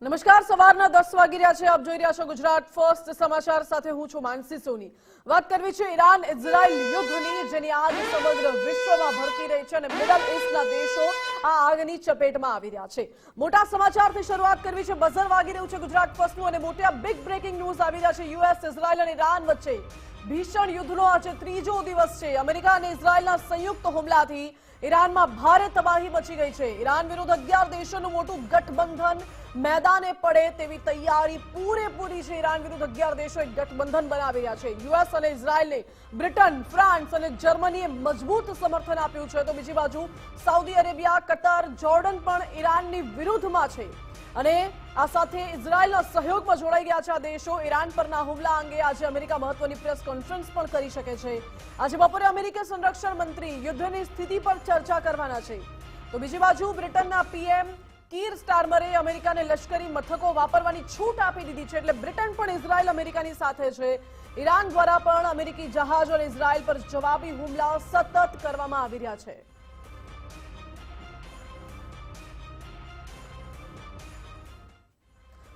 નમસ્કાર, સવારના 10 વાગી રહ્યા છે. આપ જોઈ રહ્યા છો ગુજરાત ફર્સ્ટ સમાચાર સાથે હું છું માનસી સોની. વાત કરવી છે ઈરાન ઇઝરાયલ યુદ્ધની, જેની આગ સમગ્ર વિશ્વમાં ભડકી રહી છે અને મિડલ ઈસ્ટના દેશો આ આગની ચપેટમાં આવી રહ્યા છે. મોટા સમાચારથી શરૂઆત કરવી છે. બઝર વાગી રહ્યું છે ગુજરાત ફર્સ્ટનું અને મોટા બિગ બ્રેકિંગ ન્યૂઝ આવી રહ્યા છે. યુએસ, ઇઝરાયલ અને ઈરાન વચ્ચે ભીષણ યુદ્ધનો આજે ત્રીજો દિવસ છે. અમેરિકા અને ઇઝરાયલના સંયુક્ત હુમલાથી ઈરાનમાં ભારે તબાહી મચી ગઈ છે. ઈરાન વિરુદ્ધ 11 દેશોનું મોટું ગઠબંધન મેદાને પડે તેવી તૈયારી પૂરેપૂરી છે. ઈરાન વિરુદ્ધ 11 દેશો એક ગઠબંધન બનાવી રહ્યા છે. યુએસ અને ઇઝરાયલને બ્રિટન, ફ્રાન્સ અને જર્મનીએ મજબૂત સમર્થન આપ્યું છે, તો બીજી બાજુ સાઉદી અરેબિયા, કતાર, જોર્ડન પણ ઈરાનની વિરુદ્ધમાં છે અને આ સાથે ઇઝરાયલના સહયોગમાં જોડાઈ ગયા છે આ દેશો. ઈરાન પરના હુમલા અંગે આજે અમેરિકા મહત્વની પ્રેસ કોન્ફરન્સ પણ કરી શકે છે. આજે બપોરે અમેરિકી સંરક્ષણ મંત્રી યુદ્ધની સ્થિતિ પર ચર્ચા કરવાના છે. તો બીજી બાજુ બ્રિટનના પીએમ કીર સ્ટારમરે અમેરિકાને લશ્કરી મથકો વાપરવાની છૂટ આપી દીધી છે, એટલે બ્રિટન પણ ઇઝરાયલ અમેરિકાની સાથે છે. ઈરાન દ્વારા પણ અમેરિકી જહાજો અને ઇઝરાયલ પર જવાબી હુમલાઓ સતત કરવામાં આવી રહ્યા છે.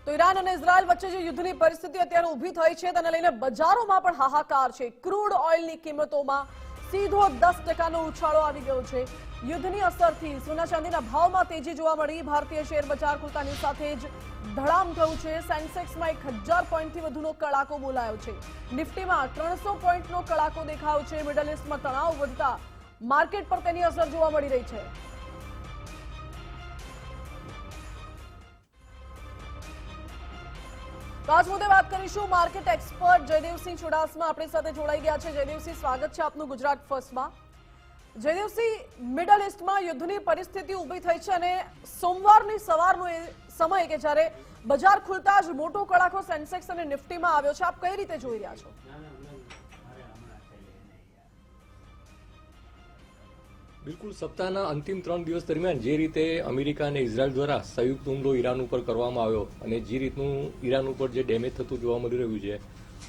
તો ઈરાન અને ઇઝરાયલ વચ્ચે જે યુદ્ધની પરિસ્થિતિ અત્યારે ઊભી થઈ છે તેને લઈને બજારોમાં પણ હાહાકાર છે. ક્રૂડ ઓઇલની કિંમતોમાં સીધો 10% ઉછાળો આવી ગયો છે. યુદ્ધની અસરથી સોના ચાંદીના ભાવમાં તેજી જોવા મળી. ભારતીય શેર બજાર ખુલતાની સાથે જ ધડામ થયું છે. સેન્સેક્સમાં 1000 પોઈન્ટથી વધુનો કડાકો બોલાયો છે. નિફ્ટીમાં 300 પોઈન્ટનો કડાકો દેખાયો છે. મિડલ ઈસ્ટમાં તણાવ વધતા માર્કેટ પર તેની અસર જોવા મળી રહી છે. તો આજ મુદ્દે વાત કરીશું. માર્કેટ એક્સપર્ટ જયદેવસિંહ ચુડાસમા આપણી સાથે જોડાઈ ગયા છે. જયદેવસિંહ, સ્વાગત છે આપનું ગુજરાત ફર્સ્ટમાં. જયદેવસિંહ, મિડલ ઈસ્ટમાં યુદ્ધની પરિસ્થિતિ ઊભી થઈ છે અને સોમવારની સવારનો એ સમય કે જ્યારે બજાર ખુલતા જ મોટો કડાકો સેન્સેક્સ અને નિફ્ટીમાં આવ્યો છે. આપ કઈ રીતે જોઈ રહ્યા છો? બિલકુલ, સપ્તાહના અંતિમ 3 દિવસ દરમિયાન જે રીતે અમેરિકા અને ઇઝરાયલ દ્વારા સંયુક્ત હુમલો ઈરાન ઉપર કરવામાં આવ્યો અને જે રીતનું ઈરાન ઉપર જે ડેમેજ થતું જોવા મળી રહ્યું છે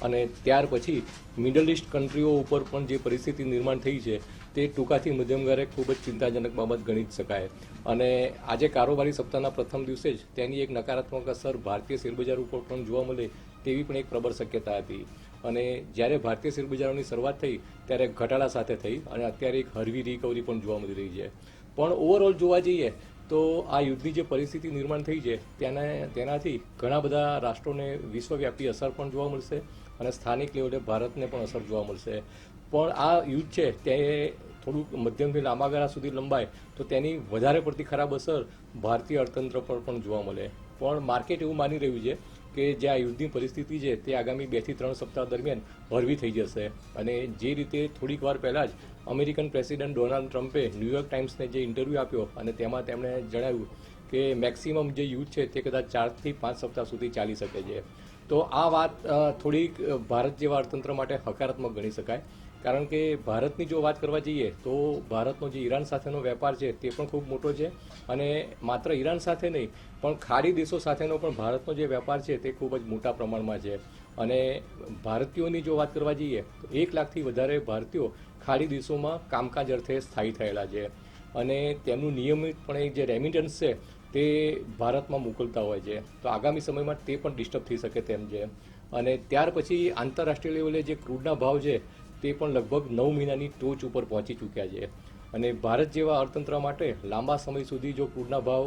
અને ત્યાર પછી મિડલ ઈસ્ટ કન્ટ્રીઓ ઉપર પણ જે પરિસ્થિતિ નિર્માણ થઈ છે તે ટૂંકાથી મધ્યમ ગાળે ખૂબ જ ચિંતાજનક બાબત ગણી શકાય. અને આજે કારોબારી સપ્તાહના પ્રથમ દિવસે જ તેની એક નકારાત્મક અસર ભારતીય શેરબજાર ઉપર પણ જોવા મળે તેવી પણ એક પ્રબળ શક્યતા હતી. અને જ્યારે ભારતીય શેરબજારોની શરૂઆત થઈ ત્યારે ઘટાડા સાથે થઈ અને અત્યારે એક હળવી રિકવરી પણ જોવા મળી રહી છે. પણ ઓવરઓલ જોવા જઈએ તો આ યુદ્ધની જે પરિસ્થિતિ નિર્માણ થઈ છે તેનાથી ઘણા બધા રાષ્ટ્રોને વિશ્વવ્યાપી અસર પણ જોવા મળશે અને સ્થાનિક લેવલે ભારતને પણ અસર જોવા મળશે. પણ આ યુદ્ધ છે તે થોડુંક મધ્યમથી લાંબા ગાળા સુધી લંબાય તો તેની વધારે પડતી ખરાબ અસર ભારતીય અર્થતંત્ર પર પણ જોવા મળે. પણ માર્કેટ એવું માની રહ્યું છે કે જે આ યુદ્ધની પરિસ્થિતિ છે તે આગામી 2 થી 3 સપ્તાહ દરમિયાન હળવી થઈ જશે. અને જે રીતે થોડીક વાર પહેલાં જ અમેરિકન પ્રેસિડેન્ટ ડોનાલ્ડ ટ્રમ્પે ન્યૂયોર્ક ટાઈમ્સને જે ઇન્ટરવ્યૂ આપ્યો અને તેમાં તેમણે જણાવ્યું કે મેક્સિમમ જે યુદ્ધ છે તે કદાચ 4 થી 5 સપ્તાહ સુધી ચાલી શકે છે. તો આ વાત થોડીક ભારત જેવા અર્થતંત્ર માટે હકારાત્મક ગણી શકાય. કારણ કે ભારતની જો વાત કરવા જઈએ તો ભારતનો જે ઈરાન સાથેનો વેપાર છે તે પણ ખૂબ મોટો છે અને માત્ર ઈરાન સાથે નહીં પણ ખાડી દેશો સાથેનો પણ ભારતનો જે વેપાર છે તે ખૂબ જ મોટા પ્રમાણમાં છે. અને ભારતીયોની જો વાત કરવા જઈએ તો 1 લાખથી વધારે ભારતીયો ખાડી દેશોમાં કામકાજ અર્થે સ્થાયી થયેલા છે અને તેમનું નિયમિતપણે જે રેમિટન્સ છે તે ભારતમાં મોકલતા હોય છે. તો આગામી સમયમાં તે પણ ડિસ્ટર્બ થઈ શકે તેમ છે. અને ત્યાર પછી આંતરરાષ્ટ્રીય લેવલે જે ક્રૂડના ભાવ છે તે પણ લગભગ 9 મહિનાની ટોચ ઉપર પહોંચી ચૂક્યા છે. અને ભારત જેવા અર્થતંત્ર માટે લાંબા સમય સુધી જો ક્રૂડના ભાવ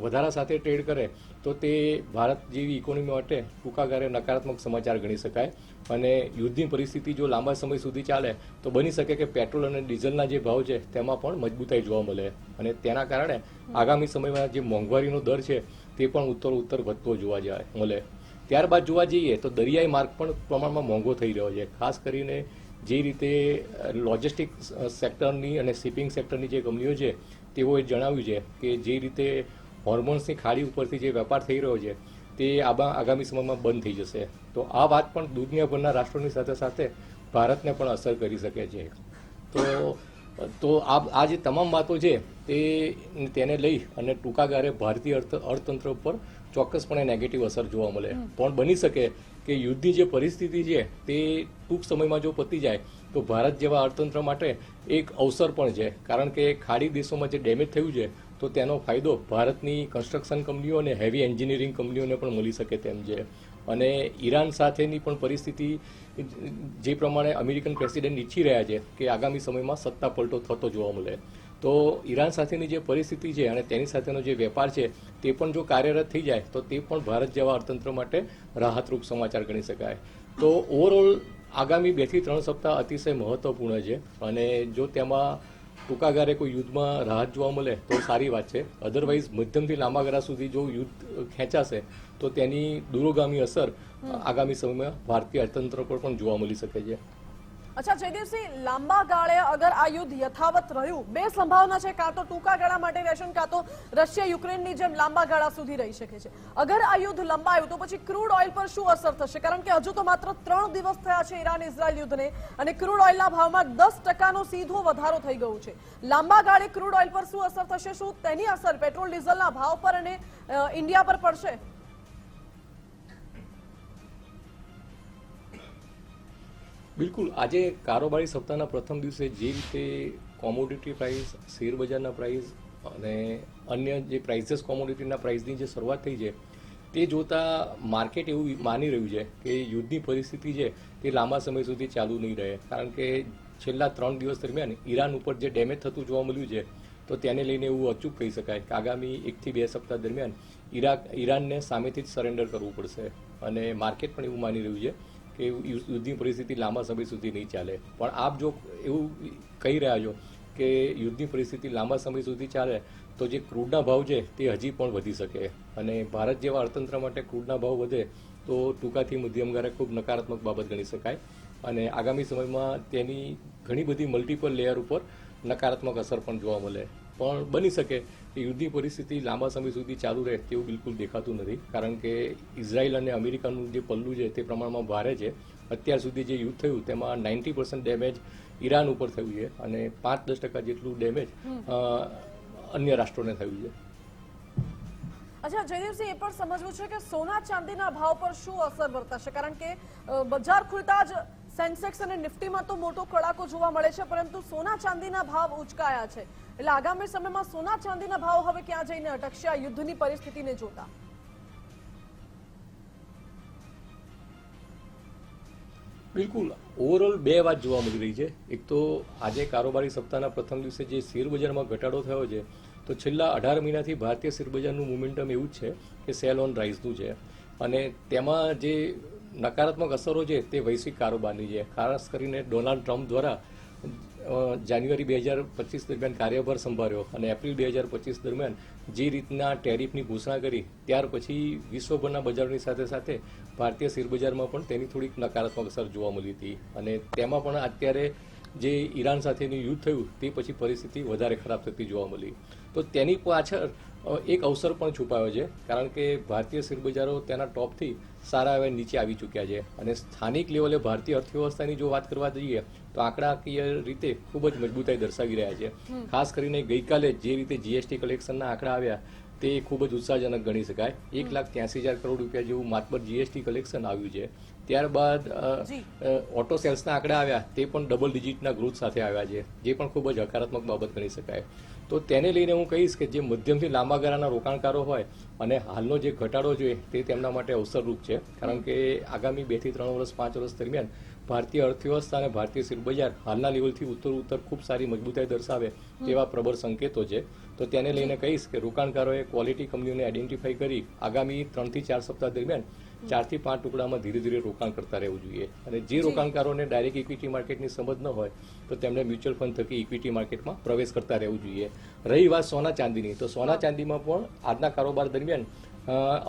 વધારા સાથે ટ્રેડ કરે તો તે ભારત જેવી ઇકોનોમી માટે ટૂંકા ગાળે નકારાત્મક સમાચાર ગણી શકાય. અને યુદ્ધની પરિસ્થિતિ જો લાંબા સમય સુધી ચાલે તો બની શકે કે પેટ્રોલ અને ડીઝલના જે ભાવ છે તેમાં પણ મજબૂતાઈ જોવા મળે અને તેના કારણે આગામી સમયમાં જે મોંઘવારીનો દર છે તે પણ ઉત્તર વધતો જોવા મળે. ત્યારબાદ જોવા જઈએ તો દરિયાઈ માર્ગ પણ પ્રમાણમાં મોંઘો થઈ રહ્યો છે. ખાસ કરીને જે રીતે લોજિસ્ટિક સેક્ટરની અને શિપિંગ સેક્ટરની જે કંપનીઓ છે તેઓએ જણાવ્યું છે કે જે રીતે હોર્મોન્સની ખાડી ઉપરથી જે વેપાર થઈ રહ્યો છે તે આગામી સમયમાં બંધ થઈ જશે. તો આ વાત પણ દુનિયાભરના રાષ્ટ્રોની સાથે સાથે ભારતને પણ અસર કરી શકે છે. તો આ જે તમામ વાતો છે તેને લઈ અને ટૂંકા ગાળે ભારતીય અર્થતંત્ર ઉપર ચોક્કસપણે નેગેટિવ અસર જોવા મળે. પણ બની શકે કે યુદ્ધની જે પરિસ્થિતિ છે તે ટૂંક સમયમાં જો પતી જાય તો ભારત જેવા અર્થતંત્ર માટે એક અવસર પણ છે. કારણ કે ખાડી દેશોમાં જે ડેમેજ થયું છે તો તેનો ફાયદો ભારતની કન્સ્ટ્રક્શન કંપનીઓ અને હેવી એન્જિનિયરિંગ કંપનીઓને પણ મળી શકે તેમ છે. અને ઈરાન સાથેની પણ પરિસ્થિતિ જે પ્રમાણે અમેરિકન પ્રેસિડેન્ટ ઈચ્છી રહ્યા છે કે આગામી સમયમાં સત્તા પલટો થતો જોવા મળે, તો ઈરાન સાથેની જે પરિસ્થિતિ છે અને તેની સાથેનો જે વેપાર છે તે પણ જો કાર્યરત થઈ જાય તો તે પણ ભારત જેવા અર્થતંત્ર માટે રાહતરૂપ સમાચાર ગણી શકાય. તો ઓવરઓલ આગામી 2 થી 3 સપ્તાહ અતિશય મહત્વપૂર્ણ છે અને જો તેમાં ટૂંકા ગાળે કોઈ યુદ્ધમાં રાહત જોવા મળે તો સારી વાત છે. અધરવાઇઝ મધ્યમથી લાંબા ગાળા સુધી જો યુદ્ધ ખેંચાશે તો તેની દૂરોગામી અસર આગામી સમયમાં ભારતીય અર્થતંત્ર પર પણ જોવા મળી શકે છે. અચ્છા જયદેવસિંહ, લાંબા ગાળે અગર આ યુદ્ધ યથાવત રહ્યું, બે સંભાવના છે, કાં તો ટૂંકા ગાળા માટે રહેશે, કાં તો રશિયા યુક્રેનની જેમ લાંબા ગાળા સુધી રહી શકે છે. અગર આ યુદ્ધ લંબાયું તો પછી ક્રૂડ ઓઇલ પર શું અસર થશે? કારણ કે હજુ તો માત્ર 3 દિવસ થયા છે ઈરાન ઇઝરાયલ યુદ્ધને અને ક્રૂડ ઓઇલના ભાવમાં 10% સીધો વધારો થઈ ગયો છે. લાંબા ગાળે ક્રૂડ ઓઇલ પર શું અસર થશે? શું તેની અસર પેટ્રોલ ડીઝલના ભાવ પર અને ઇન્ડિયા પર પડશે? બિલકુલ. આજે કારોબારી સપ્તાહના પ્રથમ દિવસે જે રીતે કોમોડિટી પ્રાઇસ, શેર બજારના પ્રાઇસ અને અન્ય જે પ્રાઇસીસ કોમોડિટીના પ્રાઇસની જે શરૂઆત થઈ છે તે જોતા માર્કેટ એવું માની રહ્યું છે કે યુદ્ધની પરિસ્થિતિ છે તે લાંબા સમય સુધી ચાલુ નહીં રહે. કારણ કે છેલ્લા 3 દિવસ દરમિયાન ઈરાન ઉપર જે ડેમેજ થતું જોવા મળ્યું છે તો તેને લઈને એવું અચૂક કહી શકાય કે આગામી 1 થી 2 સપ્તાહ દરમિયાન ઈરાનને સામેથી જ સરેન્ડર કરવું પડશે અને માર્કેટ પણ એવું માની રહ્યું છે કે યુદ્ધની પરિસ્થિતિ લાંબા સમય સુધી નહીં ચાલે. પણ આપ જો એવું કહી રહ્યા છો કે યુદ્ધની પરિસ્થિતિ લાંબા સમય સુધી ચાલે તો જે ક્રૂડના ભાવ છે તે હજી પણ વધી શકે અને ભારત જેવા અર્થતંત્ર માટે ક્રૂડના ભાવ વધે તો ટૂંકાથી મધ્યમ ગાળે ખૂબ નકારાત્મક બાબત ગણી શકાય અને આગામી સમયમાં તેની ઘણી બધી મલ્ટિપલ લેયર ઉપર નકારાત્મક અસર પણ જોવા મળે. પણ બની શકે કે યુદ્ધની પરિસ્થિતિ લાંબા સમય સુધી ચાલુ રહે તેવું બિલકુલ દેખાતું નથી. કારણ કે ઇઝરાયલ અને અમેરિકાનું જે પલ્લું છે તે પ્રમાણમાં ભારે છે. અત્યાર સુધી જે યુદ્ધ થયું તેમાં 90% ડેમેજ ઈરાન ઉપર થયું છે અને 5-10% જેટલું ડેમેજ અન્ય રાષ્ટ્રોને થયું છે. અચ્છા જયદેવસિંહ, એ પણ સમજવું છે કે સોના ચાંદીના ભાવ પર શું અસર વર્તાશે? કારણ કે બજાર ખુલતા જ સેન્સેક્સ અને નિફ્ટીમાં તો મોટો કડાકો જોવા મળે છે, પરંતુ સોના ચાંદીના ભાવ ઉચકાયા છે. એટલે આગામી સમયમાં સોના ચાંદીના ભાવ હવે ક્યાં જઈને અટકશે આ યુદ્ધની પરિસ્થિતિને જોતા? બિલકુલ. ઓવરઓલ 2 વાત જોવા મળી રહી છે. એક તો આજે કારોબારી સપ્તાહના પ્રથમ દિવસે જે શેર બજારમાં ઘટાડો થયો છે તો છેલ્લા 18 મહિનાથી ભારતીય શેર બજારનું મોમેન્ટમ એવું જ છે કે સેલ ઓન રાઇઝનું છે અને તેમાં જે નકારાત્મક અસરો છે તે વૈશ્વિક કારોબારની છે. ખાસ કરીને ડોનાલ્ડ ટ્રમ્પ દ્વારા જાન્યુઆરી 2025 દરમિયાન કાર્યભાર સંભાળ્યો અને એપ્રિલ 2025 દરમિયાન જે રીતના ટેરિફની ઘોષણા કરી ત્યાર પછી વિશ્વભરના બજારોની સાથે સાથે ભારતીય શેર બજારમાં પણ તેની થોડીક નકારાત્મક અસર જોવા મળી હતી અને તેમાં પણ અત્યારે જે ઈરાન સાથેનું યુદ્ધ થયું તે પછી પરિસ્થિતિ વધારે ખરાબ થતી જોવા મળી. તો તેની પાછળ એક અવસર પણ છુપાયો છે કારણ કે ભારતીય શેર બજારો તેના ટોપથી સારા એવા નીચે આવી ચૂક્યા છે અને સ્થાનિક લેવલે ભારતીય અર્થવ્યવસ્થાની જો વાત કરવા જઈએ તો આંકડાકીય રીતે ખૂબ જ મજબૂતાઈ દર્શાવી રહ્યા છે. ખાસ કરીને ગઈકાલે જે રીતે જીએસટી કલેક્શનના આંકડા આવ્યા તે ખૂબ જ ઉત્સાહજનક ગણી શકાય. 1,83,000 કરોડ રૂપિયા જેવું માત્ર જીએસટી કલેક્શન આવ્યું છે. ત્યારબાદ ઓટો સેલ્સના આંકડા આવ્યા તે પણ ડબલ ડિજિટના ગ્રોથ સાથે આવ્યા છે, જે પણ ખૂબ જ હકારાત્મક બાબત ગણી શકાય. તો તેને લઈને હું કહીશ કે જે મધ્યમથી લાંબા ગાળાના રોકાણકારો હોય અને હાલનો જે ઘટાડો જોઈએ તે તેમના માટે અવસરરૂપ છે. કારણ કે આગામી 2 થી 3 વર્ષ 5 વર્ષ દરમિયાન ભારતીય અર્થવ્યવસ્થા અને ભારતીય શેર બજાર હાલના લેવલથી ઉત્તર ખૂબ સારી મજબૂતાઈ દર્શાવે તેવા પ્રબળ સંકેતો છે. તો તેને લઈને કહીશ કે રોકાણકારોએ ક્વોલિટી કંપનીઓને આઈડેન્ટિફાઈ કરી આગામી 3 થી 4 સપ્તાહ દરમિયાન 4 થી 5 ટુકડામાં ધીરે ધીરે રોકાણ કરતા રહેવું જોઈએ અને જે રોકાણકારોને ડાયરેક્ટ ઇક્વિટી માર્કેટની સમજ ન હોય તો તેમણે મ્યુચ્યુઅલ ફંડ થકી ઇક્વિટી માર્કેટમાં પ્રવેશ કરતા રહેવું જોઈએ. રહી વાત સોના ચાંદીની, તો સોના ચાંદીમાં પણ આજના કારોબાર દરમિયાન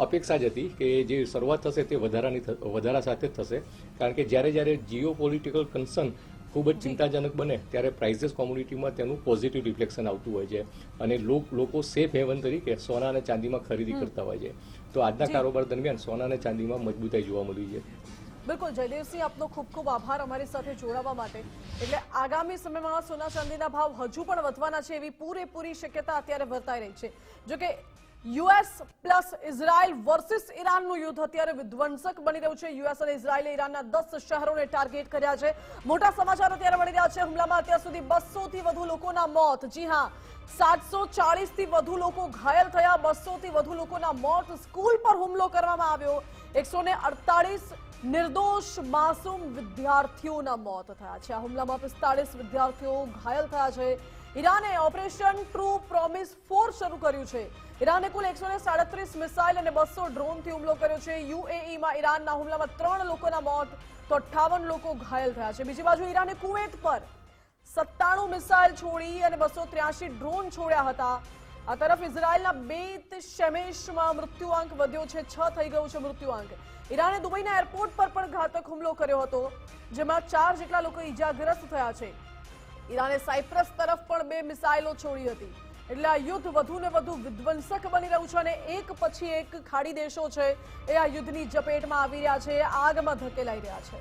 અપેક્ષા જ હતી કે જે શરૂઆત થશે તે વધારા સાથે જ થશે. કારણ કે જ્યારે જીઓ પોલિટિકલ કન્સર્ન ખૂબ જ ચિંતાજનક બને ત્યારે પ્રાઇસીસ કોમોડિટીમાં તેનું પોઝિટિવ રિફ્લેક્શન આવતું હોય છે અને લોકો સેફ હેવન તરીકે સોના અને ચાંદીમાં ખરીદી કરતા હોય છે. તો આજના કારોબાર દરમિયાન સોના અને ચાંદીમાં મજબૂતાઈ જોવા મળી છે. બિલકુલ જયદેવસિંહ, આપનો ખૂબ ખૂબ આભાર અમારી સાથે જોડાવા માટે. એટલે આગામી સમયમાં સોના ચાંદીના ભાવ હજુ પણ વધવાના છે એવી પૂરેપૂરી શક્યતા અત્યારે વર્તાઈ રહી છે. જોકે યુએસ પ્લસ ઇઝરાયલ વર્સિસ ઈરાનનું યુદ્ધ અત્યારે વિધ્વંસક બની રહ્યું છે. યુએસ અને ઇઝરાયલે ઈરાનના 10 શહેરોને ટાર્ગેટ કર્યા છે. મોટા સમાચાર અત્યારે મળી રહ્યા છે. હુમલામાં અત્યાર સુધી 200 થી વધુ લોકોના મોત. જી હા, 740 થી વધુ લોકો ઘાયલ થયા. 200 થી વધુ લોકોના મોત. સ્કૂલ પર હુમલો કરવામાં આવ્યો. 148 નિર્દોષ માસૂમ વિદ્યાર્થીઓના મોત થયા છે. આ હુમલામાં 45 વિદ્યાર્થીઓ ઘાયલ થયા છે. ઈરાને ઓપરેશન ટ્રુ પ્રોમિસ 4 શરૂ કર્યું છે. ઈરાને કુલ 137 મિસાઇલ અને 200 ડ્રોનથી હુમલો કર્યો છે. યુએઈમાં ઈરાનના હુમલામાં 3 લોકોના મોત તો 58 લોકો ઘાયલ થયા છે. બીજી બાજુ ઈરાને કુવેત પર 97 મિસાઇલ છોડી અને 283 ડ્રોન છોડ્યા હતા. આ તરફ ઇઝરાયલના બેત શેમેશમાં મૃત્યુઆંક વધ્યો છે. 6 થઈ ગયું છે મૃત્યુઆંક. ઈરાને દુબઈના એરપોર્ટ પર પણ ઘાતક હુમલો કર્યો હતો, જેમાં 4 જેટલા લોકો ઈજાગ્રસ્ત થયા છે. ઈરાને સાયપ્રસ તરફ પણ 2 મિસાઇલો છોડી હતી. એટલે આ યુદ્ધ વધુ ને વધુ વિધ્વંસક બની રહ્યું છે અને એક પછી એક ખાડી દેશો છે એ આ યુદ્ધની ઝપેટમાં આવી રહ્યા છે, આગમાં ધકેલાઈ રહ્યા છે.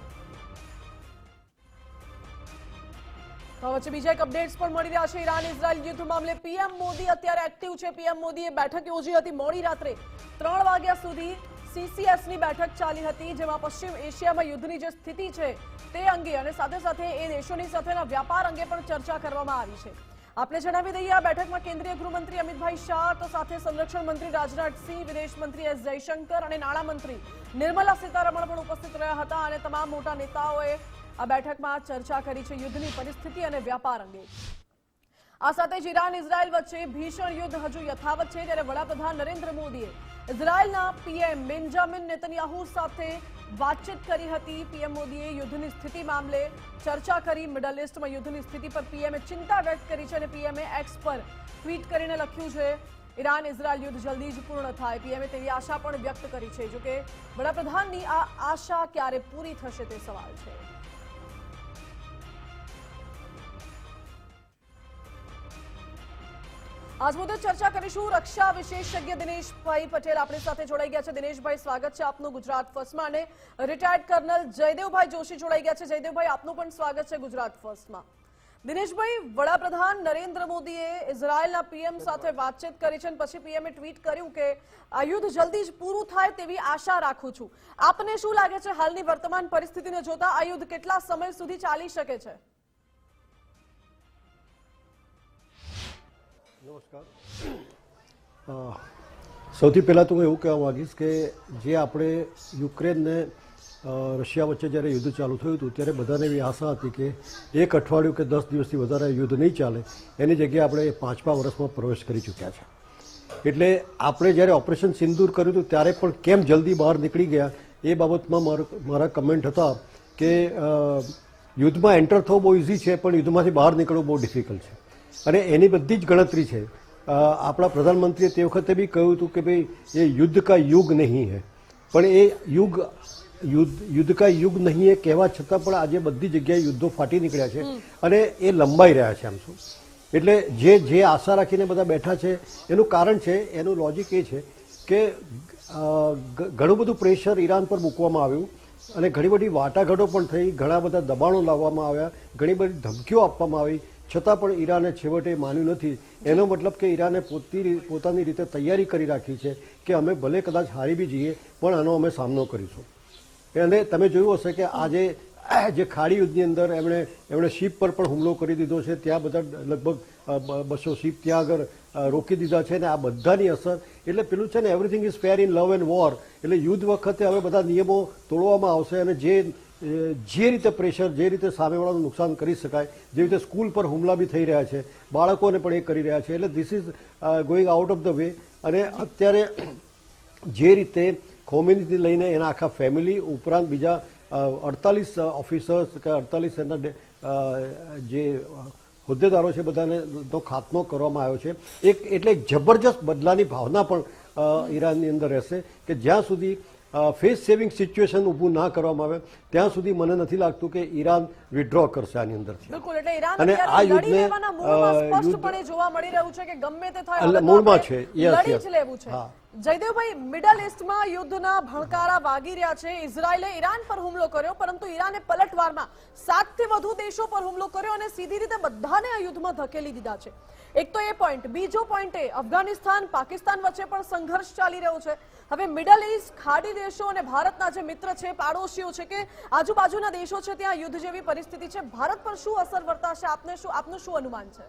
તો વચ્ચે બીજા એક અપડેટ્સ પણ મળી રહ્યા છે. ઈરાન ઇઝરાયલ યુદ્ધ મામલે પીએમ મોદી અત્યારે એક્ટિવ છે. પીએમ મોદીએ બેઠક યોજી હતી મોડી રાત્રે 3 વાગ્યા સુધી. સીસીએસની બેઠક ચાલી હતી, જેમાં પશ્ચિમ એશિયામાં યુદ્ધની જે સ્થિતિ છે તે અંગે અને સાથે સાથે એ દેશોની સાથેના વ્યાપાર અંગે પણ ચર્ચા કરવામાં આવી છે. આપણે જણાવી દઈએ, આ બેઠકમાં કેન્દ્રીય ગૃહમંત્રી અમિતભાઈ શાહ, તો સાથે સંરક્ષણ મંત્રી રાજનાથસિંહ, વિદેશ મંત્રી એસ જયશંકર અને નાણામંત્રી નિર્મલા સીતારમણ પણ ઉપસ્થિત રહ્યા હતા. અને તમામ મોટા નેતાઓએ આ બેઠકમાં ચર્ચા કરી છે યુદ્ધની પરિસ્થિતિ અને વ્યાપાર અંગે. આ સાથે જ ઈરાન ઇઝરાયલ વચ્ચે ભીષણ યુદ્ધ હજુ યથાવત છે, ત્યારે વડાપ્રધાન નરેન્દ્ર મોદીએ ઇઝરાયલના પીએમ બેન્જામિન નેતન્યાહુ સાથે વાતચીત કરી હતી. પીએમ મોદીએ યુદ્ધની સ્થિતિ મામલે ચર્ચા કરી. મિડલ ઇસ્ટમાં યુદ્ધની સ્થિતિ પર પીએમએ ચિંતા વ્યક્ત કરી છે અને પીએમએ એક્સ પર ટ્વીટ કરીને લખ્યું છે, ઈરાન ઇઝરાયલ યુદ્ધ જલ્દી જ પૂર્ણ થાય. પીએમએ તેવી આશા પણ વ્યક્ત કરી છે. જોકે વડાપ્રધાનની આ આશા ક્યારે પૂરી થશે તે સવાલ છે. આજ મુદ્દે ચર્ચા કરીશું. રક્ષા વિશેષજ્ઞ દિનેશભાઈ પટેલ આપણી સાથે જોડાઈ ગયા છે. દિનેશભાઈ, સ્વાગત છે આપનું ગુજરાત ફર્સ્ટમાં. અને રિટાયર્ડ કર્નલ જયદેવભાઈ જોશી જોડાઈ ગયા છે. જયદેવભાઈ, આપનું પણ સ્વાગત છે ગુજરાત ફર્સ્ટમાં. દિનેશભાઈ, વડાપ્રધાન નરેન્દ્ર મોદીએ ઇઝરાયલના પીએમ સાથે વાતચીત કરી છે અને પછી પીએમએ ટ્વીટ કર્યું કે આ યુદ્ધ જલ્દી જ પૂરું થાય તેવી આશા રાખું છું. આપને શું લાગે છે, હાલની વર્તમાન પરિસ્થિતિને જોતા આ યુદ્ધ કેટલા સમય સુધી ચાલી શકે છે? નમસ્કાર. સૌથી પહેલાં તો હું એવું કહેવા માગીશ કે જે આપણે યુક્રેન ને રશિયા વચ્ચે જ્યારે યુદ્ધ ચાલુ થયું હતું ત્યારે બધાને એવી આશા હતી કે 1 અઠવાડિયું કે 10 દિવસથી વધારે યુદ્ધ નહીં ચાલે, એની જગ્યાએ આપણે 5મા વર્ષમાં પ્રવેશ કરી ચૂક્યા છે. એટલે આપણે જ્યારે ઓપરેશન સિંદૂર કર્યું હતું ત્યારે પણ કેમ જલ્દી બહાર નીકળી ગયા એ બાબતમાં મારા કમેન્ટ હતા કે યુદ્ધમાં એન્ટર થવું બહુ ઇઝી છે, પણ યુદ્ધમાંથી બહાર નીકળવું બહુ ડિફિકલ્ટ છે. અને એની બધી જ ગણતરી છે. આપણા પ્રધાનમંત્રીએ તે વખતે બી કહ્યું હતું કે ભાઈ એ યુદ્ધ કા યુગ નહીં હે, પણ એ યુદ્ધ કા યુગ નહીં એ કહેવા છતાં પણ આજે બધી જગ્યાએ યુદ્ધો ફાટી નીકળ્યા છે અને એ લંબાઈ રહ્યા છે. આમ શું એટલે જે આશા રાખીને બધા બેઠા છે એનું કારણ છે, એનું લોજિક એ છે કે ઘણું બધું પ્રેશર ઈરાન પર મૂકવામાં આવ્યું અને ઘણી બધી વાટાઘાટો પણ થઈ, ઘણા બધા દબાણો લાવવામાં આવ્યા, ઘણી બધી ધમકીઓ આપવામાં આવી, છતાં પણ ઈરાને છેવટે માન્યું નથી. એનો મતલબ કે ઈરાને પોતાની રીતે તૈયારી કરી રાખી છે કે અમે ભલે કદાચ હારી બી જઈએ પણ આનો અમે સામનો કરીશું. અને તમે જોયું હશે કે આજે જે ખાડી યુદ્ધની અંદર એમણે શિપ પર પણ હુમલો કરી દીધો છે. ત્યાં બધા લગભગ 200 શિપ ત્યાં આગળ રોકી દીધા છે. ને આ બધાની અસર એટલે પેલું છે ને, everything is fair in love and war. એટલે યુદ્ધ વખતે હવે બધા નિયમો તોડવામાં આવશે અને જે રીતે પ્રેશર, જે રીતે સામેવાળાનું નુકસાન કરી શકાય, જે રીતે સ્કૂલ પર હુમલા બી થઈ રહ્યા છે, બાળકોને પણ એ કરી રહ્યા છે. એટલે this is going out of the way. અને અત્યારે જે રીતે ખોમેનીથી લઈને એના આખા ફેમિલી ઉપરાંત બીજા 48 ઓફિસર્સ કે 48 એના જે હોદ્દેદારો છે બધાને તો ખાત્મો કરવામાં આવ્યો છે. એટલે એક જબરજસ્ત બદલાની ભાવના પણ ઈરાનની અંદર રહેશે કે જ્યાં સુધી ફેસ સેવિંગ સિચ્યુએશન ઊભું ના કરવામાં આવે ત્યાં સુધી મને નથી લાગતું કે ઈરાન વિડ્રો કરશે આની અંદરથી. બિલકુલ, એટલે ઈરાન અને આ યુદ્ધને સ્પષ્ટપણે જોવા મળી રહ્યું છે કે ગમે તે થાય મૂળમાં છે. લડી જ લેવું છે. જયદેવભાઈ, મિડલ ઇસ્ટમાં યુદ્ધના ભણકારા વાગી રહ્યા છે. ઇઝરાયલે ઈરાન પર હુમલો કર્યો, પરંતુ ઈરાને પલટવારમાં 7 થી વધુ દેશો પર હુમલો કર્યો અને સીધી રીતે બધાને આ યુદ્ધમાં ધકેલી દીધા છે. એક તો એ પોઈન્ટ. બીજો પોઈન્ટ એ અફઘાનિસ્તાન પાકિસ્તાન વચ્ચે પણ સંઘર્ષ ચાલી રહ્યો છે. હવે મિડલ ઇસ્ટ, ખાડી દેશો અને ભારતના જે મિત્ર છે, પાડોશીઓ છે કે આજુબાજુના દેશો છે, ત્યાં યુદ્ધ જેવી પરિસ્થિતિ છે. ભારત પર શું અસર વર્તાશે? આપનું શું અનુમાન છે?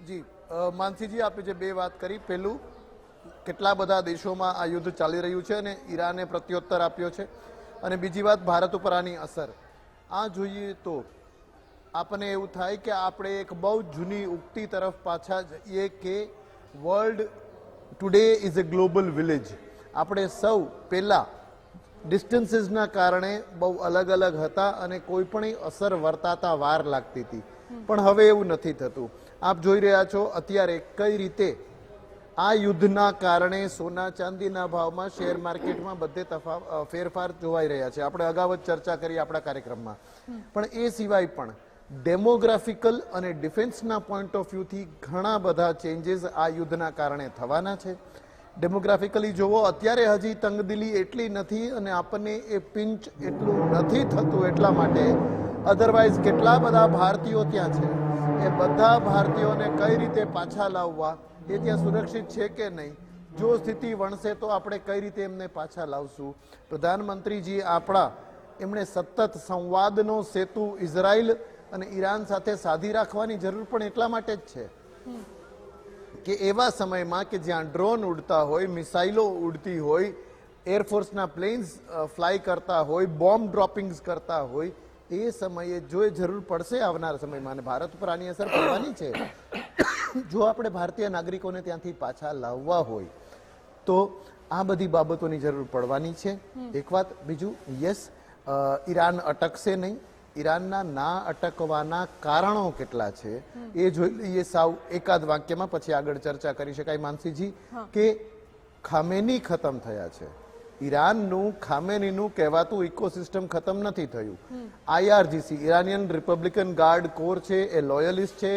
જી માનસીજી, આપે જે બે વાત કરી, પહેલું કેટલા બધા દેશોમાં આ યુદ્ધ ચાલી રહ્યું છે અને ઈરાને પ્રત્યુત્તર આપ્યો છે, અને બીજી વાત ભારત ઉપર આની અસર. આ જોઈએ તો આપણને એવું થાય કે આપણે એક બહુ જૂની ઉક્તિ તરફ પાછા જઈએ કે world today is a global village. આપણે સૌ પહેલાં ડિસ્ટન્સીસના કારણે બહુ અલગ અલગ હતા અને કોઈ પણ અસર વર્તાતા વાર લાગતી હતી, પણ હવે એવું નથી થતું. આપ જોઈ રહ્યા છો અત્યારે કઈ રીતે આ યુદ્ધના કારણે સોના ચાંદીના ભાવમાં, શેર માર્કેટમાં બધે ફેરફાર જોવાઈ રહ્યા છે. આપણે અગાઉ જ ચર્ચા કરી આપણા કાર્યક્રમમાં. પણ એ સિવાય પણ ડેમોગ્રાફિકલ અને ડિફેન્સના પોઈન્ટ ઓફ વ્યૂથી ઘણા બધા ચેન્જીસ આ યુદ્ધના કારણે થવાના છે. ડેમોગ્રાફિકલી જોવો, અત્યારે હજી તંગદિલી એટલી નથી અને આપણને એ પિંચ એટલું નથી થતું એટલા માટે. અધરવાઇઝ કેટલા બધા ભારતીયો ત્યાં છે, એ બધા ભારતીયોને કઈ રીતે પાછા લાવવા, એ ત્યાં સુરક્ષિત છે કે નહીં, જો સ્થિતિ વણશે તો આપણે કઈ રીતે એમને પાછા લાવશું. પ્રધાનમંત્રીજી આપણા, એમણે સતત સંવાદનો સેતુ ઇઝરાયલ અને ઈરાન સાથે સાધી રાખવાની જરૂર પણ એટલા માટે જ છે કે એવા સમયમાં કે જ્યાં ડ્રોન ઉડતા હોય, મિસાઇલો ઉડતી હોય, એરફોર્સના પ્લેન્સ ફ્લાય કરતા હોય, બોમ્બ ડ્રોપિંગ્સ કરતા હોય, એ સમયે જો એ જરૂર પડશે આવનાર સમયમાં, અને ભારત ઉપર આની અસર પડવાની છે, જો આપણે ભારતીય નાગરિકોને ત્યાંથી પાછા લાવવા હોય તો આ બધી બાબતોની જરૂર પડવાની છે. એક વાત. બીજું, યસ, ઈરાન અટકશે નહીં. ઈરાનના ના અટકવાના કારણો કેટલા છે એ જોઈ લઈએ સાવ એકાદ વાક્યમાં, પછી આગળ ચર્ચા કરી શકાય. માનસીજી, કે ખામેની ખતમ થયા છે. ઈરાનનું, ખામેનીનું કહેવાતું ઇકોસિસ્ટમ ખતમ નથી થયું. IRGC, Iranian Republican guard core છે, એ લોયલિસ્ટ છે,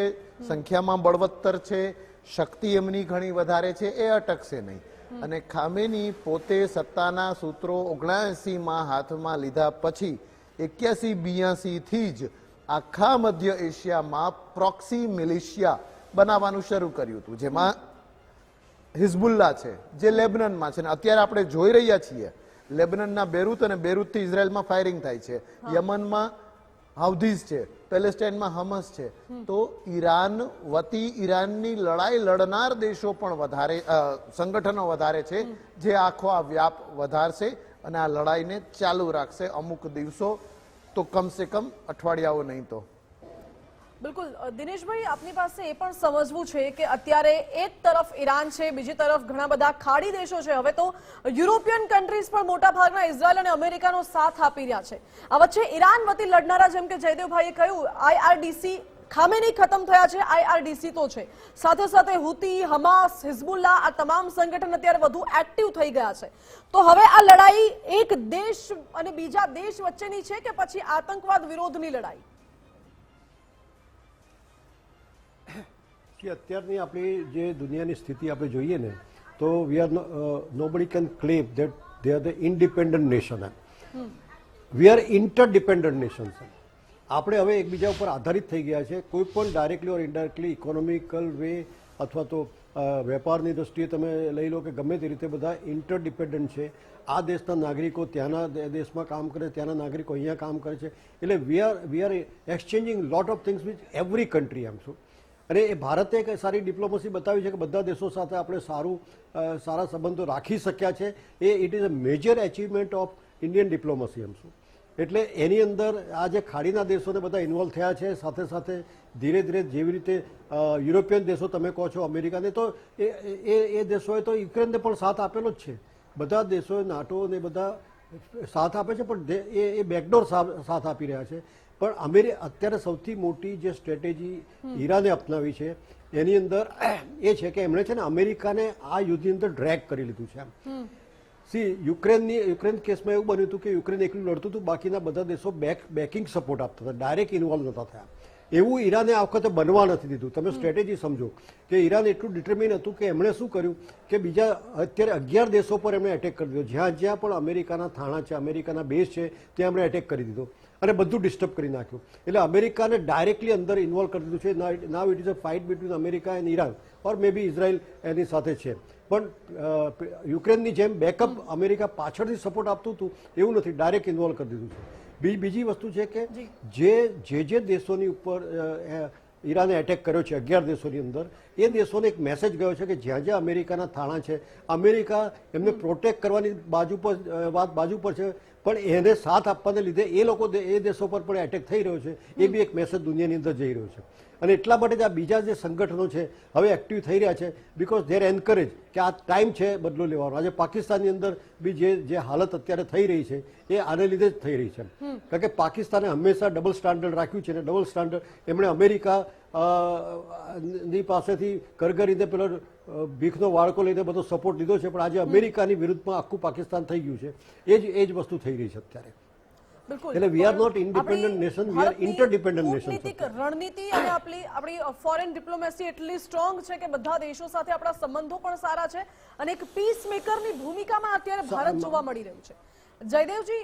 સંખ્યામાં બળવત્તર છે, શક્તિ એમની ઘણી વધારે છે, એ અટકશે નહીં. અને ખામેની પોતે સત્તાના સૂત્રો 79માં હાથમાં લીધા પછી 81-82 થી જ આખા મધ્ય એશિયામાં પ્રોક્સી મિલિશિયા બનાવવાનું શરૂ કર્યું હતું, જેમાં હિઝબુલ્લા છે, જે લેબનનમાં છે, અને અત્યારે આપણે જોઈ રહ્યા છીએ લેબનનના બેરૂત, અને બેરૂતથી ઇઝરાયલમાં ફાયરિંગ થાય છે. યમનમાં હાઉધીઝ છે, પેલેસ્ટાઇનમાં હમસ છે. તો ઈરાન વતી ઈરાનની લડાઈ લડનાર દેશો પણ વધારે, સંગઠનો વધારે છે, જે આખો આ વ્યાપ વધારશે અને આ લડાઈને ચાલુ રાખશે અમુક દિવસો, તો કમસે કમ અઠવાડિયાઓ નહીં તો. બિલકુલ. દિનેશભાઈ, આપની પાસે એ પણ સમજવું છે કે અત્યારે એક તરફ ઈરાન છે, બીજી તરફ ઘણા બધા ખાડી દેશો છે. હવે તો યુરોપિયન કન્ટ્રીઝ પણ મોટા ભાગના ઇઝરાયલ અને અમેરિકાનો સાથ આપી રહ્યા છે. આ વચ્ચે ઈરાન વતી લડનારા, જેમ કે જયદેવભાઈએ કહ્યું, IRGC, ખામેની ખતમ થયા છે, IRGC તો છે, સાથે સાથે હુતી, હમાસ, હિઝબુલ્લા, આ તમામ સંગઠન અત્યારે વધુ એક્ટિવ થઈ ગયા છે. તો હવે આ લડાઈ એક દેશ અને બીજા દેશ વચ્ચેની છે કે પછી આતંકવાદ વિરોધની લડાઈ? કે અત્યારની આપણી જે દુનિયાની સ્થિતિ આપણે જોઈએ ને, તો we are nobody can claim that they are the independent nation. We are interdependent nation. આપણે હવે એકબીજા ઉપર આધારિત થઈ ગયા છે, કોઈ પણ ડાયરેક્ટલી ઓર ઇનડાયરેક્ટલી, ઇકોનોમિકલ વે અથવા તો વેપારની દ્રષ્ટિએ તમે લઈ લો કે ગમે તે રીતે બધા ઇન્ટરડિપેન્ડન્ટ છે. આ દેશના નાગરિકો ત્યાંના દેશમાં કામ કરે, ત્યાંના નાગરિકો અહીંયા કામ કરે છે. એટલે we R exchanging lot of things with every country. આમ શું, અને એ ભારતે એક સારી ડિપ્લોમસી બતાવી છે કે બધા દેશો સાથે આપણે સારા સંબંધો રાખી શક્યા છે. It is a major achievement of Indian diplomacy. એમ શું, એટલે એની અંદર આ જે ખાડીના દેશોને બધા ઇન્વોલ્વ થયા છે, સાથે સાથે ધીરે ધીરે જેવી રીતે યુરોપિયન દેશો તમે કહો છો, અમેરિકાને, તો એ દેશોએ તો યુક્રેનને પણ સાથ આપેલો જ છે. બધા દેશોએ નાટો ને બધા સાથ આપે છે, પણ એ બેકડોર સાથ આપી રહ્યા છે. પણ અત્યારે સૌથી મોટી જે સ્ટ્રેટેજી ઈરાને અપનાવી છે એની અંદર એ છે કે એમણે છે ને અમેરિકાને આ યુદ્ધની અંદર ડ્રેગ કરી લીધું છે. યુક્રેન કેસમાં એવું બન્યું હતું કે યુક્રેન એકલું લડતું હતું, બાકીના બધા દેશો બેકિંગ સપોર્ટ આપતા હતા, ડાયરેક્ટ ઇન્વોલ્વ નહોતા થયા. એવું ઈરાને આ વખતે બનવા નથી દીધું. તમે સ્ટ્રેટેજી સમજો કે ઈરાન એટલું ડિટરમિન હતું કે એમણે શું કર્યું કે બીજા અત્યારે 11 દેશો પર એમણે એટેક કરી દીધો. જ્યાં જ્યાં પણ અમેરિકાના થાણા છે, અમેરિકાના બેઝ છે, ત્યાં એમણે એટેક કરી દીધો અને બધું ડિસ્ટર્બ કરી નાખ્યું. એટલે અમેરિકાને ડાયરેક્ટલી અંદર ઇન્વોલ્વ કરી દીધું છે. Now it is a fight between America and Iran, or may be Israel એની સાથે છે. પણ યુક્રેનની જેમ બેકઅપ અમેરિકા પાછળથી સપોર્ટ આપતું હતું એવું નથી, ડાયરેક્ટ ઇન્વોલ્વ કરી દીધું છે. બીજી વસ્તુ છે કે જે દેશોની ઉપર ઈરાને એટેક કર્યો છે 11 દેશોની અંદર, એ દેશોને એક મેસેજ ગયો છે કે જ્યાં જ્યાં અમેરિકાના થાણા છે, અમેરિકા એમને પ્રોટેક્ટ કરવાની બાજુ પર છે, પણ એને સાથ આપવાને લીધે એ લોકો એ દેશો પર પણ એટેક થઈ રહ્યો છે. એ બી એક મેસેજ દુનિયાની અંદર જઈ રહ્યો છે. અને એટલા માટે જ આ બીજા જે સંગઠનો છે હવે એક્ટિવ થઈ રહ્યા છે, બીકોઝ ધેર એન્કરેજ કે આ ટાઈમ છે બદલો લેવાનો. આજે પાકિસ્તાનની અંદર બી જે હાલત અત્યારે થઈ રહી છે એ આને લીધે જ થઈ રહી છે. કારણ કે પાકિસ્તાને હંમેશા ડબલ સ્ટાન્ડર્ડ રાખ્યું છે, અને ડબલ સ્ટાન્ડર્ડ એમણે અમેરિકા ની પાસેથી કરગરીને પેલો ભીખનો વાળકો લઈને બધો સપોર્ટ લીધો છે, પણ આજે અમેરિકાની વિરુદ્ધમાં આખું પાકિસ્તાન થઈ ગયું છે. એ જ વસ્તુ થઈ રહી છે અત્યારે. એટલે we are not independent nation, we are interdependent nation. કૂટનીતિક રણનીતિ અને આપણી ફોરેન ડિપ્લોમેસી એટલી સ્ટ્રોંગ છે કે બધા દેશો સાથે આપણા સંબંધો પણ સારા છે, અને એક પીસ મેકરની ભૂમિકામાં અત્યારે ભારત જોવા મળી રહ્યું છે. જયદેવજી,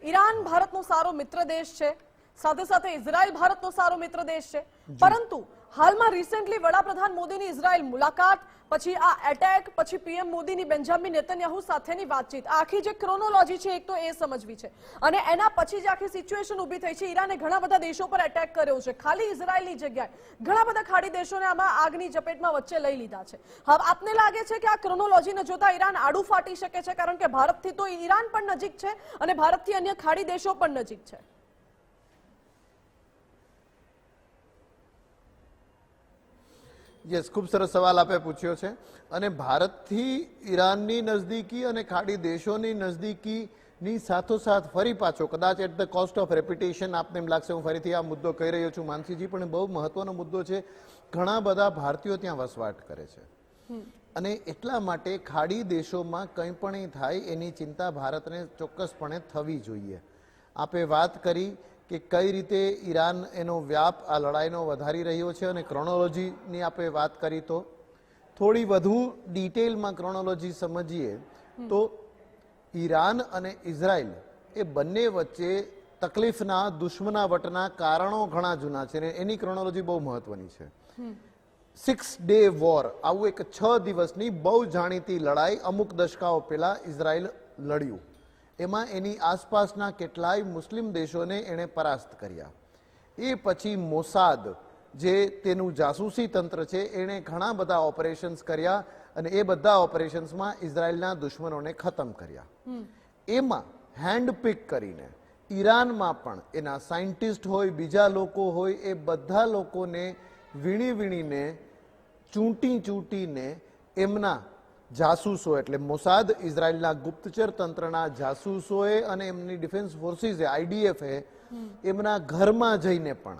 ઈરાન ભારતનો સારો મિત્ર દેશ છે, સાથે સાથે ઇઝરાયલ ભારતનો સારો મિત્ર દેશ છે, પરંતુ હાલમાં રિસેન્ટલી વડાપ્રધાન મોદીની ઇઝરાયલ મુલાકાત, પછી આ એટેક, પછી પીએમ મોદીની બેન્જામિન નેતન્યાહુ સાથેની વાતચીત, આખી જે ક્રોનોલોજી છે એક તો એ સમજવી છે, અને એના પછી જ આખી સિચ્યુએશન ઊભી થઈ છે. ઈરાને ઘણા બધા દેશો પર એટેક કર્યો છે, ખાલી ઇઝરાયલની જગ્યાએ ઘણા બધા ખાડી દેશોને આમાં આગની ઝપેટમાં વચ્ચે લઈ લીધા છે. હવે આપને લાગે છે કે આ ક્રોનોલોજીને જોતા ઈરાન આડું ફાટી શકે છે, કારણ કે ભારતથી તો ઈરાન પણ નજીક છે અને ભારતથી અન્ય ખાડી દેશો પણ નજીક છે? યસ, ખૂબ સરસ સવાલ આપે પૂછ્યો છે. અને ભારતથી ઈરાનની નજદીકી અને ખાડી દેશોની નજદીકીની સાથોસાથ ફરી પાછો કદાચ at the cost of reputation, આપને એમ લાગશે હું ફરીથી આ મુદ્દો કહી રહ્યો છું માનસીજી, પણ બહુ મહત્વનો મુદ્દો છે. ઘણા બધા ભારતીયો ત્યાં વસવાટ કરે છે, અને એટલા માટે ખાડી દેશોમાં કંઈ પણ થાય એની ચિંતા ભારતને ચોક્કસપણે થવી જોઈએ. આપે વાત કરી કે કઈ રીતે ઈરાન એનો વ્યાપ આ લડાઈનો વધારી રહ્યો છે, અને ક્રોનોલોજીની આપણે વાત કરી તો થોડી વધુ ડિટેલમાં ક્રોનોલોજી સમજીએ તો ઈરાન અને ઇઝરાયલ એ બંને વચ્ચે તકલીફના દુશ્મનાવટના કારણો ઘણા જૂના છે, અને એની ક્રોનોલોજી બહુ મહત્વની છે. 6 Day વોર, આવું એક 6 દિવસની બહુ જાણીતી લડાઈ અમુક દશકાઓ પહેલા ઇઝરાયલ લડ્યું. એમાં એની આસપાસના કેટલાય મુસ્લિમ દેશોને એણે પરાસ્ત કર્યા. એ પછી મોસાદ, જે તેનું જાસૂસી તંત્ર છે, એણે ઘણા બધા ઓપરેશન્સ કર્યા, અને એ બધા ઓપરેશન્સમાં ઇઝરાયલના દુશ્મનોને ખતમ કર્યા. એમાં હેન્ડપિક કરીને ઈરાનમાં પણ એના સાયન્ટિસ્ટ હોય, બીજા લોકો હોય, એ બધા લોકોને વીણીને ચૂંટીને એમના જાસૂસો, એટલે મોસાદ, ઇઝરાયલના ગુપ્તચર તંત્રના જાસૂસોએ અને એમની ડિફેન્સ ફોર્સિસે, આઈડીએફએ એમના ઘરમાં જઈને પણ,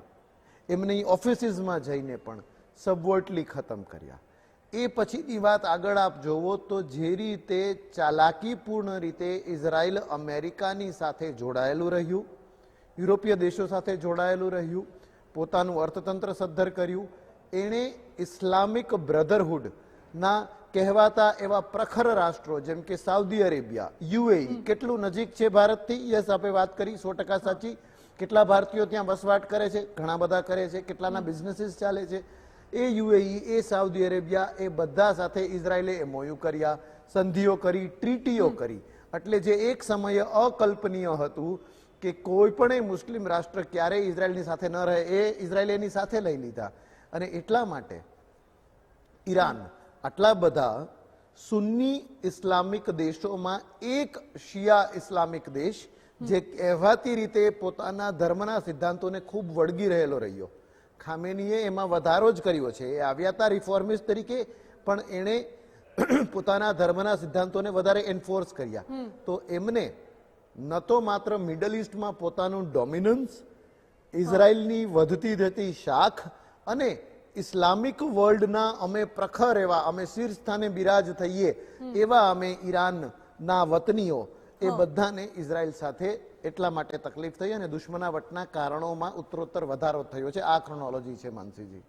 એમની ઓફિસીસમાં જઈને પણ સબવર્ટલી ખતમ કર્યા. એ પછીની વાત આગળ આપ જોવો તો જે રીતે ચાલાકીપૂર્ણ રીતે ઇઝરાયલ અમેરિકાની સાથે જોડાયેલું રહ્યું, યુરોપીય દેશો સાથે જોડાયેલું રહ્યું, પોતાનું અર્થતંત્ર સદ્ધર કર્યું, એણે ઇસ્લામિક બ્રધરહુડના કહેવાતા એવા પ્રખર રાષ્ટ્રો જેમ કે સાઉદી અરેબિયા, યુએઈ કેટલું નજીક છે ભારતથી, યસ આપણે વાત કરી 100% સાચી. કેટલા ભારતીયો ત્યાં વસવાટ કરે છે? ઘણા બધા કરે છે. કેટલાના બિઝનેસીસ ચાલે છે? એ યુએઈ, એ સાઉદી અરેબિયા, એ બધા સાથે ઇઝરાયલે એમઓયુ કર્યા, સંધિઓ કરી, ટ્રીટીઓ કરી. એટલે જે એક સમયે અકલ્પનીય હતું કે કોઈ પણ મુસ્લિમ રાષ્ટ્ર ક્યારેય ઇઝરાયલની સાથે ન રહે, એ ઇઝરાયલે એની સાથે લઈ લીધા. અને એટલા માટે ઈરાન આટલા બધા સુન્ની ઇસ્લામિક દેશોમાં એક શિયા ઇસ્લામિક દેશ, જે કહેવાતી રીતે પોતાના ધર્મના સિદ્ધાંતોને ખૂબ વળગી રહેલો રહ્યો. ખામેનીએ એમાં વધારો જ કર્યો છે. એ આવ્યા હતા રિફોર્મિસ્ટ તરીકે, પણ એણે પોતાના ધર્મના સિદ્ધાંતોને વધારે એન્ફોર્સ કર્યા. તો એમને ન તો માત્ર મિડલ ઇસ્ટમાં પોતાનું ડોમિનન્સ, ઇઝરાયલની વધતી જતી શાખ, અને ઇસ્લામિક વર્લ્ડના અમે પ્રખર એવા, અમે શીર્ષ સ્થાને બિરાજ થઈએ એવા અમે ઈરાનના વતનીઓ, એ બધાને ઇઝરાયલ સાથે એટલા માટે તકલીફ થઈ અને દુશ્મનાવટના કારણોમાં ઉત્તરોત્તર વધારો થયો છે. આ ક્રોનોલોજી છે માનસીજી.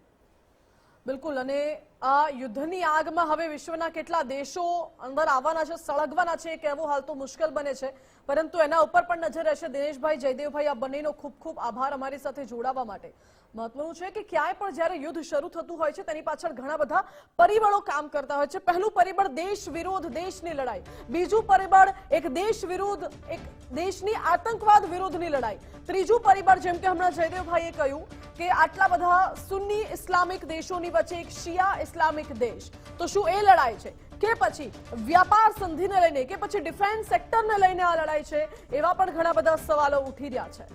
બિલકુલ. અને આ યુદ્ધની આગમાં હવે વિશ્વના કેટલા દેશો અંદર આવવાના છે, સળગવાના છે, કહેવું હાલ તો મુશ્કેલ બને છે, પરંતુ એના ઉપર પણ નજર રહેશે. દિનેશભાઈ, જયદેવભાઈ, આ બંનેનો ખૂબ ખૂબ આભાર અમારી સાથે જોડાવા માટે. મહત્વનું છે કે ક્યાંય પણ જ્યારે યુદ્ધ શરૂ થતું હોય છે તેની પાછળ ઘણા બધા પરિબળો કામ કરતા હોય છે. પહેલું પરિબળ દેશ વિરુદ્ધ દેશની લડાઈ, બીજું પરિબળ એક દેશ વિરુદ્ધ એક દેશની આતંકવાદ વિરુદ્ધની લડાઈ, ત્રીજું પરિબળ જેમ કે હમણાં જયદેવભાઈએ કહ્યું કે આટલા બધા સુન્ની ઇસ્લામિક દેશોની વચ્ચે એક શિયા ઇસ્લામિક દેશ, તો શું એ લડાઈ છે કે પછી વ્યાપાર સંધિને લઈને કે પછી ડિફેન્સ સેક્ટરને લઈને આ લડાઈ છે? એવા પણ ઘણા બધા સવાલો ઉઠી રહ્યા છે.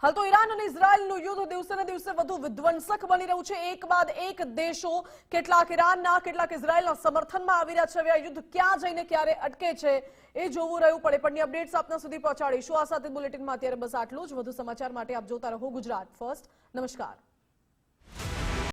હાલ તો ઈરાન અને ઇઝરાયલનું યુદ્ધ દિવસે ને દિવસે વધુ વિધ્વંસક બની રહ્યું છે. એક બાદ એક દેશો, કેટલાક ઈરાનના, કેટલાક ઇઝરાયલના સમર્થનમાં આવી રહ્યા છે. હવે આ યુદ્ધ ક્યાં જઈને ક્યારે અટકે છે એ જોવું રહ્યું પડે. પણની અપડેટ્સ આપના સુધી પહોંચાડીશું. આ સાથે બુલેટિનમાં અત્યારે બસ આટલું જ. વધુ સમાચાર માટે આપ જોતા રહો ગુજરાત ફર્સ્ટ. નમસ્કાર.